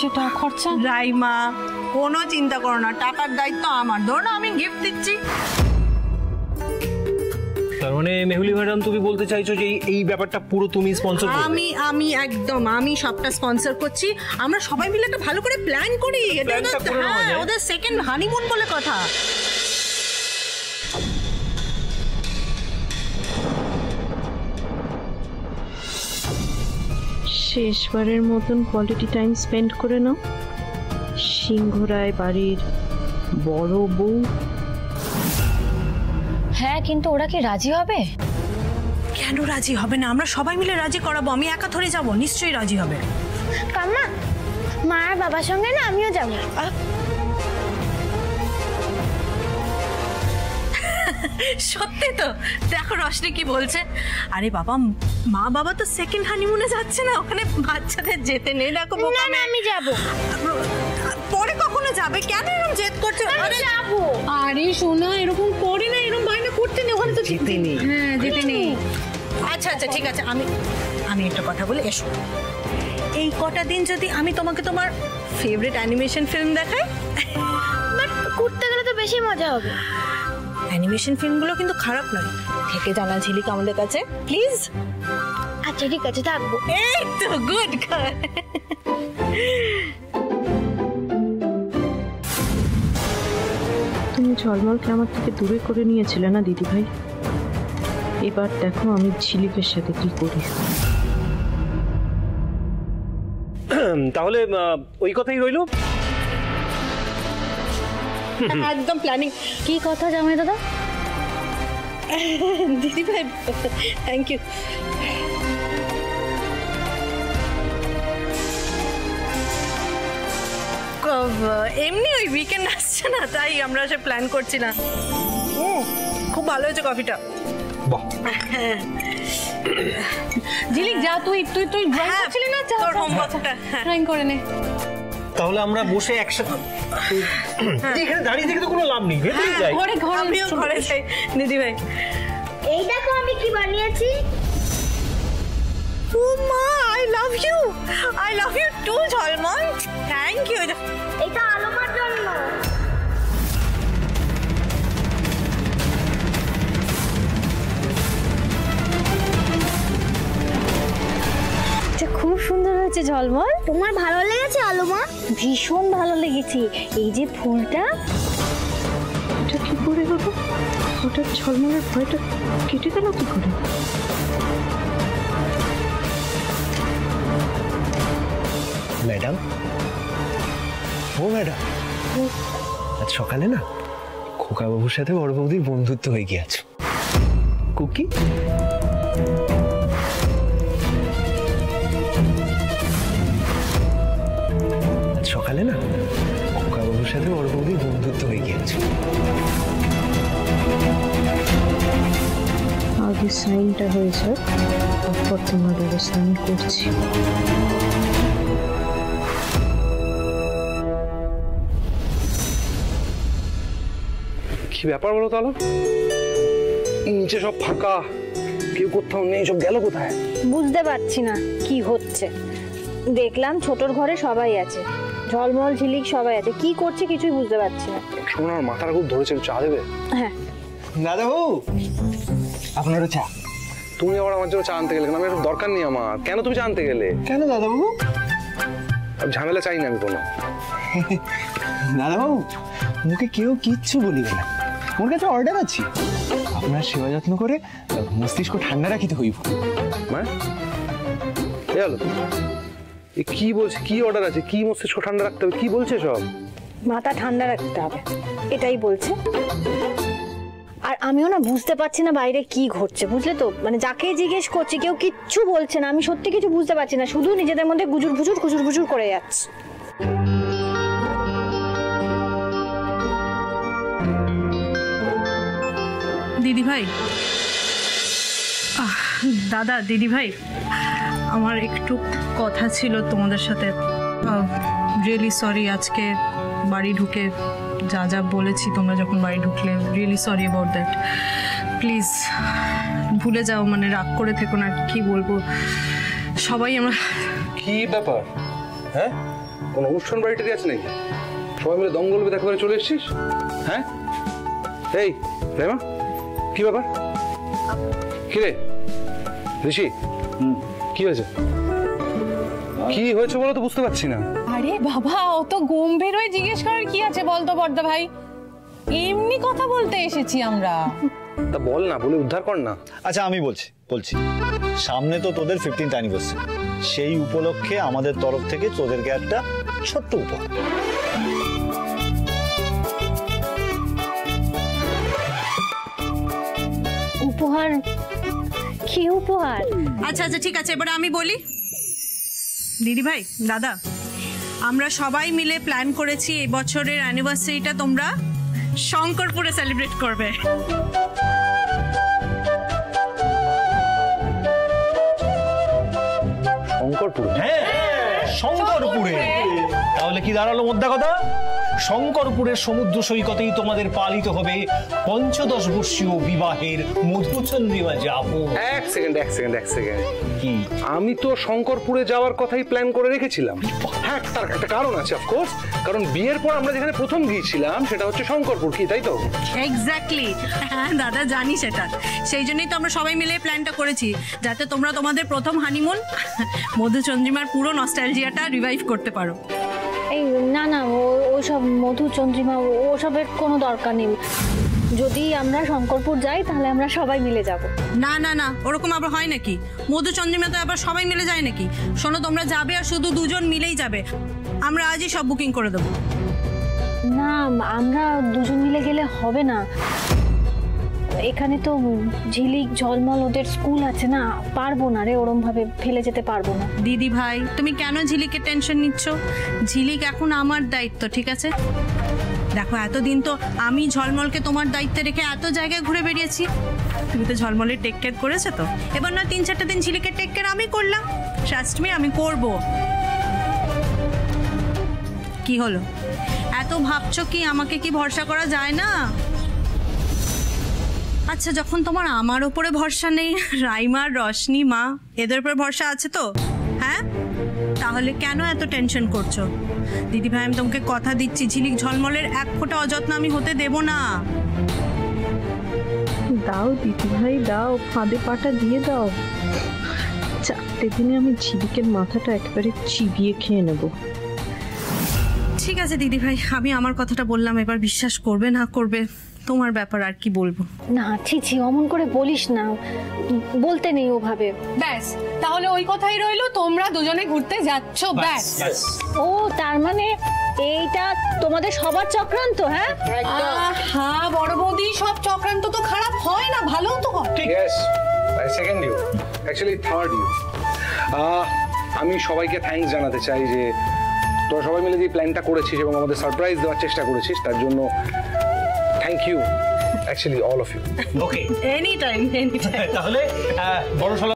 সেটা খরচা রাইমা কোনো চিন্তা করো না, টাকার দায়িত্ব আমার। ধরো না আমি গিফট দিচ্ছি। তার মানে মেহুলি ম্যাডাম তুমি বলতে চাইছো যে এই ব্যাপারটা পুরো তুমি স্পন্সর করবে? আমি একদম আমি সবটা স্পন্সর করছি। আমরা সবাই মিলে একটা ভালো করে প্ল্যান করি। এটা ওদের সেকেন্ড হানিমুন বলে কথা। শেষবারের মতন কোয়ালিটি টাইম স্পেন্ড করে নাও। সিংহরায় বাড়ির বড় বউ। হ্যাঁ, কিন্তু ওরা কি রাজি হবে? কেন রাজি হবে না? আমরা সবাই মিলে রাজি করাবো। আমি একা ধরে যাবো, নিশ্চয়ই রাজি হবে। কাম্মা, মা আর বাবার সঙ্গে না আমিও যাবো। সত্যি তো? দেখো রশনি কি বলছে। আরে বাবা, মা বাবা তো সেকেন্ড হানিমুনে যাচ্ছে না, ওখানে বাচ্চাদের যেতে নেই। দেখো না, আমি যাব। পরে কখনো যাবে? কেন এরকম জেদ করছো? আরে যাবো। আরে সোনা, এরকম করে না, এরকম বাইনা করতে নেই। ওখানে তো যেতে নেই। হ্যাঁ, যেতে নেই। আচ্ছা ঠিক আছে, আমি একটা কথা বলি। এসো, এই কটা দিন যদি আমি তোমাকে তোমার ফেভারিট অ্যানিমেশন ফিল্ম দেখাই। বাট ঘুরতে গেলে তো বেশি মজা হবে। অ্যানিমেশন ফিল্মগুলো কিন্তু খারাপ নয়। থেকে জানা ঝিলিক আমাদের কাছে, প্লিজ। আচ্ছা ঠিক আছে, থাকবো। এই তো গুড গার্ল। তুমি ঝলমলকে আমার থেকে দূরে করে নিয়েছিলে না দিদি ভাই? এবার দেখো আমি ঝিলিকের সাথে কি করি। তাহলে ওই কথাই রইলো। একদম প্ল্যানিং। কি কথা জামাই দাদা? দিদি ভাই থ্যাংক ইউ। এমনি ওই উইকেন্ড আসছে না, তাই আমরা সে প্ল্যান করছি না। খুব ভালো হয়েছে কফিটা। বাহ। ঝিলিক যা, তুই ড্রয়িং করছিলি না? তোর হোমওয়ার্কটা ড্রয়িং করে নে। তাহলে আমরা বসে একসাথে এখানে দাঁড়িয়ে থেকে তো কোনো লাভ নেই। ভেতরে যাই। আমিও ঘরে যাই দিদি ভাই। এই দেখো আমি কি বানিয়েছি। ও মা, আই লাভ ইউ টু ঝলমল। Thank you. এটা আলোমার জন্য। খুব সুন্দর হয়েছে ঝলমল। তোমার ভালো লেগেছে আলোমা? ভীষণ ভালো লেগেছে। এই যে ফুলটা, এটা কি করে বাবা? ওটা ঝলমলের ভয়টা কেটে গেল কি করে? ম্যাডাম, ও ম্যাডাম, আজ সকালে না খোকা বাবুর সাথে বড় বৌদির বন্ধুত্ব হয়ে গিয়েছে। কুকি, আজ সকালে না খোকা বাবুর সাথে বড় বৌদির বন্ধুত্ব হয়ে গিয়েছে। আগে সাইনটা হয়েছে, তারপর তোমার ব্যবস্থা আমি করছি। কি ব্যাপার বলো তাহলে? নিচে সব ফাঁকা, কেউ কোথাও নেই, সব গেল কোথায়? বুঝতে পারছি না কি হচ্ছে। দেখলাম ছোটর ঘরে সবাই আছে, ঝলমল ঝিলিক সবাই আছে, কি করছে কিছুই বুঝতে পারছি না। শোনো, আমার মাথাটা খুব ধরেছে, চা দেবে? হ্যাঁ। দাদাবাবু, আপনারও চা। তুমি আবার আমার জন্য চা আনতে গেলে কেন? আমি দরকার নেই আমার। কেন তুমি চা আনতে গেলে? কেন দাদাবাবু? ঝামেলা চাই না আমি কোনো। দাদাবাবু, মুখে কেউ কিচ্ছু বলিবে না। ওর কাছে অর্ডার আছে, আপনার সেবা যত্ন করে মস্তিষ্ক ঠান্ডা রাখিতে হইব। কি বলছে? কি অর্ডার আছে? কি মস্তিষ্ক ঠান্ডা রাখতে হবে? কি বলছে সব? মাথা ঠান্ডা রাখতে হবে, এটাই বলছে। আর আমিও না বুঝতে পারছি না বাইরে কি ঘটছে, বুঝলে তো? মানে যাকে জিজ্ঞেস করছি কেউ কিচ্ছু বলছে না। আমি সত্যি কিছু বুঝতে পারছি না, শুধু নিজেদের মধ্যে গুজুর গুজুর করে যাচ্ছে। দিদি ভাই, দাদা, দিদি ভাই, আমার একটু কথা ছিল তোমাদের সাথে। রিয়েলি সরি, আজকে বাড়ি ঢুকে যা যা বলেছি তোমরা যখন বাড়ি ঢুকলে। Really sorry about that. Please ভুলে যাও, মানে রাগ করে থেকো না। কি বলবো, সবাই আমরা। কি ব্যাপার? হ্যাঁ, কোনো অনুষ্ঠান বাড়িটা আছে নাকি? সবাই মিলে দঙ্গল বেঁধে একেবারে চলে এসেছিস? হ্যাঁ এই রেমা, কি ব্যাপার? কি রে ঋষি, কি হয়েছে? কি হয়েছে বলো তো, বুঝতে পারছি না। আরে বাবা, অত গম্ভীর হয়ে জিজ্ঞেস করার কি আছে বলতো বড়দা ভাই? এমনি কথা বলতে এসেছি আমরা। তা বল না, বলে উদ্ধার কর না। আচ্ছা আমি বলছি সামনে তো তোদের 15th অ্যানিভার্সারি, সেই উপলক্ষে আমাদের তরফ থেকে তোদেরকে একটা ছোট্ট উপহার। উপহার? কি উপহার? আচ্ছা আচ্ছা ঠিক আছে, এবার আমি বলি। দিদি ভাই, দাদা, আমরা সবাই মিলে প্ল্যান করেছি এই বছরের অ্যানিভার্সারিটা তোমরা শঙ্করপুরে সেলিব্রেট করবে। শঙ্করপুর? হ্যাঁ, শঙ্করপুরে। তাহলে কি দাঁড়ালো মোদ্দা কথা? শঙ্করপুরের সমুদ্র সৈকতেই তোমাদের পালিত হবে 15 বর্ষীয় বিবাহের মধুচন্দ্রিমা যাপন। এক সেকেন্ড। কি? আমি তো শঙ্করপুরে যাওয়ার কথাই প্ল্যান করে রেখেছিলাম। হ্যাঁ, তার একটা কারণ আছে অফকোর্স, কারণ বিয়ের পর আমরা যেখানে প্রথম গিয়েছিলাম সেটা হচ্ছে শঙ্করপুর, কি তাই তো? এক্স্যাক্টলি, হ্যাঁ দাদা জানি সেটা। সেই জন্যই তো আমরা সবাই মিলে প্ল্যানটা করেছি, যাতে তোমরা তোমাদের প্রথম হানিমুন মধুচন্দ্রিমার পুরো নস্টালজিয়াটা রিভাইভ করতে পারো। এই না ওসব মধুচন্দ্রিমা ওসবের কোনো দরকার নেই। যদি আমরা শঙ্করপুর যাই তাহলে আমরা সবাই মিলে যাব। না, ওরকম আবার হয় নাকি? মধুচন্দ্রিমাতে আবার সবাই মিলে যায় নাকি? শোনো, তোমরা যাবে আর শুধু দুজন মিলেই যাবে। আমরা আজই সব বুকিং করে দেবো। না, আমরা দুজন মিলে গেলে হবে না। এখানে তো ঝিলিক ঝলমল ওদের স্কুল আছে না, পারবো না রে, ওরম ভাবে ফেলে যেতে পারবো না। দিদি ভাই, তুমি কেন ঝিলিকের টেনশন নিচ্ছ? ঝিলিক এখন আমার দায়িত্ব, ঠিক আছে? দেখো, এতদিন তো আমি ঝলমলকে তোমার দায়িত্বে রেখে এত জায়গায় ঘুরে বেরিয়েছি। তুমি তো ঝলমলের টেক কেয়ার করেছো, তো এবার না 3-4টা দিন ঝিলিকের টেক কেয়ার আমি করলাম। ট্রাস্ট মি, আমি করব। কি হলো, এত ভাবছো কি আমাকে কি ভরসা করা যায় না? আচ্ছা, যখন তোমার আমার উপরে ভরসা নেই, রাইমার, রশনি, মা এদের উপর ভরসা আছে তো? হ্যাঁ, তাহলে কেন এত টেনশন করছো? দিদি ভাই, আমি তোমাকে কথা দিচ্ছি, ঝিলিক ঝলমলের এক ফোঁটা অযত্ন আমি হতে দেব না। দাও দিদি ভাই, দাও, ফাঁদে পাটা দিয়ে দাও। 4টে দিনে আমি ঝিলিকের মাথাটা একেবারে চিবিয়ে খেয়ে নেব। ঠিক আছে দিদি ভাই, আমি আমার কথাটা বললাম, এবার বিশ্বাস করবে না করবে তোমার ব্যাপার, আর কি বলবো। না ছি, অমন করে বলিস না, বলতে নেই ওভাবে। ব্যাস, তাহলে ওই কথাই রইলো, তোমরা দুজনে ঘুরতে যাচ্ছ, ব্যাস। ও, তার মানে এইটা তোমাদের সবার চক্রান্ত? হ্যাঁ হ্যাঁ বড় বৌদি, সব চক্রান্ত তো খারাপ হয় না, ভালো তো হয়। Yes, I second you, actually third you. আমি সবাইকে থ্যাঙ্কস জানাতে চাই যে তোরা সবাই মিলে যে প্ল্যানটা করেছিস এবং আমাদের সারপ্রাইজ দেওয়ার চেষ্টা করেছিস, তার জন্য thank you, actually all of you. Okay, any time. তাহলে বড় শালা